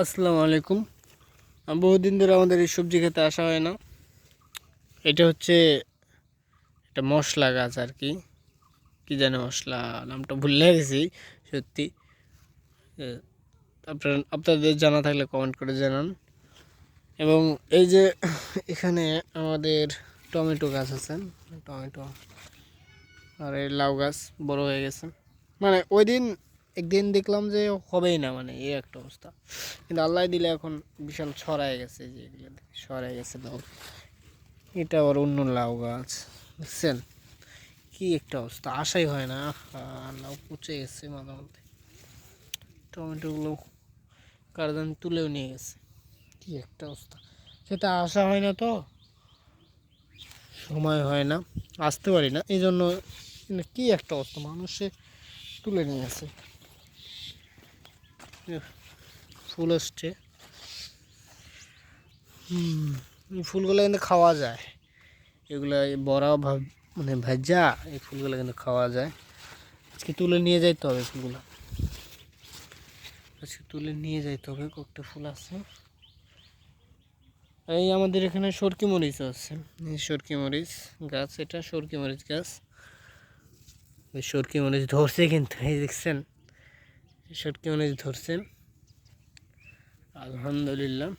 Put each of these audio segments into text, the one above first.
আসসালামু আলাইকুম। বহুদিন ধরে আমাদের এই সবজি খেতে আসা হয় না। এটা হচ্ছে একটা মশলা গাছ আর কি, কি জানি মশলা নামটা ভুলে গেছি সত্যি। আপনাদের জানা থাকলে কমেন্ট করে জানান। এবং এই যে এখানে আমাদের টমেটো গাছ আছে, টমেটো আর এই লাউ গাছ বড় হয়ে গেছে। মানে ওই দিন একদিন দেখলাম যে হবেই না, মানে এই একটা অবস্থা, কিন্তু আল্লাহ দিলে এখন বিশাল ছড়ায় গেছে, যে এগুলো ছড়ায় গেছে লাউ। এটা আবার অন্য লাউ গাছ, বুঝছেন কি একটা অবস্থা, আশাই হয় না। লাউ পচে গেছে মাঝে মধ্যে, টমেটোগুলো কারদান তুলেও নিয়ে গেছে। কি একটা অবস্থা, সেটা আসা হয় না, তো সময় হয় না, আসতে পারি না, এই জন্য কি একটা অবস্থা, মানুষে তুলে নিয়ে গেছে। ফুল আসছে, এই ফুলগুলো কিন্তু খাওয়া যায়, এগুলো বড়া মানে ভাজা, এই ফুলগুলো কিন্তু খাওয়া যায়। আজকে তুলে নিয়ে যাইতে হবে ফুলগুলো, আজকে তুলে নিয়ে যাইতে হবে। কয়েকটা ফুল আছে। এই আমাদের এখানে সরকি মরিচ আছে, এই সরকি মরিচ গাছ, এটা সরকি মরিচ গাছ। ওই সরকি মরিচ ধরছে কিন্তু, এই দেখছেন সরকি মরিচ ধরছেন, আলহামদুলিল্লাহ।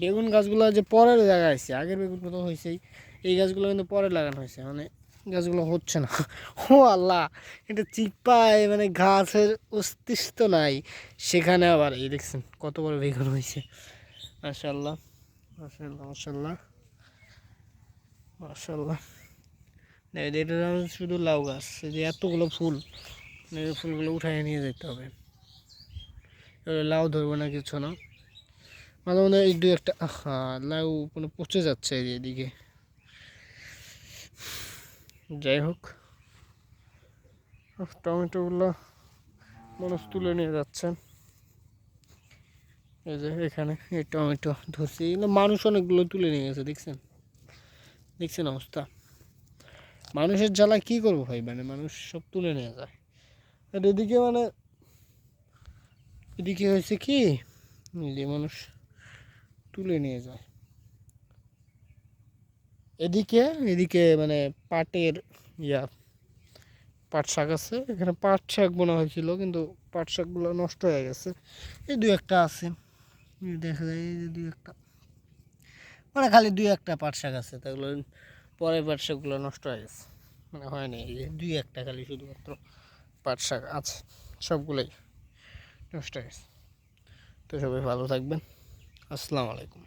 বেগুন গাছগুলো যে পরের জায়গায় আছে, আগের বেগুন তো হয়েছেই, এই গাছগুলো কিন্তু পরে লাগানো হয়েছে, মানে গাছগুলো হচ্ছে না। ও আল্লাহ, এটা চিপায় মানে গাছের অস্তিত্ব নাই, সেখানে আবার এই দেখছেন কত বড় বেগুন হয়েছে। মাশাআল্লাহ, মাশাআল্লাহ, মাশাআল্লাহ, মাশাআল্লাহ। এটা শুধু লাউ গাছ, এই যে এতগুলো ফুল, এই ফুলগুলো উঠায় নিয়ে যেতে হবে। লাউ ধরবো না, কিছু না, মাঝে মাঝে এই দু একটা লাউ কোনো পচে যাচ্ছে এদিকে। যাই হোক, টমেটোগুলো মানুষ তুলে নিয়ে যাচ্ছে। এই যে এখানে এই টমেটো ধরছি, এগুলো মানুষ অনেকগুলো তুলে নিয়ে গেছে, দেখছেন দেখছেন অবস্থা। মানুষের জ্বালায় কী করবো ভাই, মানে মানুষ সব তুলে নিয়ে যায়। আর এদিকে মানে এদিকে হয়েছে কি, যে মানুষ তুলে নিয়ে যায়। এদিকে এদিকে মানে পাটের ইয়া পাট শাক আছে, এখানে পাট শাক বোনা হয়েছিল, কিন্তু পাট শাকগুলো নষ্ট হয়ে গেছে। এই দুই একটা আছে, দেখা যায় এই যে দুই একটা, মানে খালি দুই একটা পাট শাক আছে, তাগুলো পরে পাট শাকগুলো নষ্ট হয়ে গেছে, মানে হয়নি। এই যে দুই একটা খালি শুধুমাত্র পাট শাক আছে, সবগুলোই নষ্ট হয়ে গেছে। তো সবাই ভালো থাকবেন। আসসালামু আলাইকুম।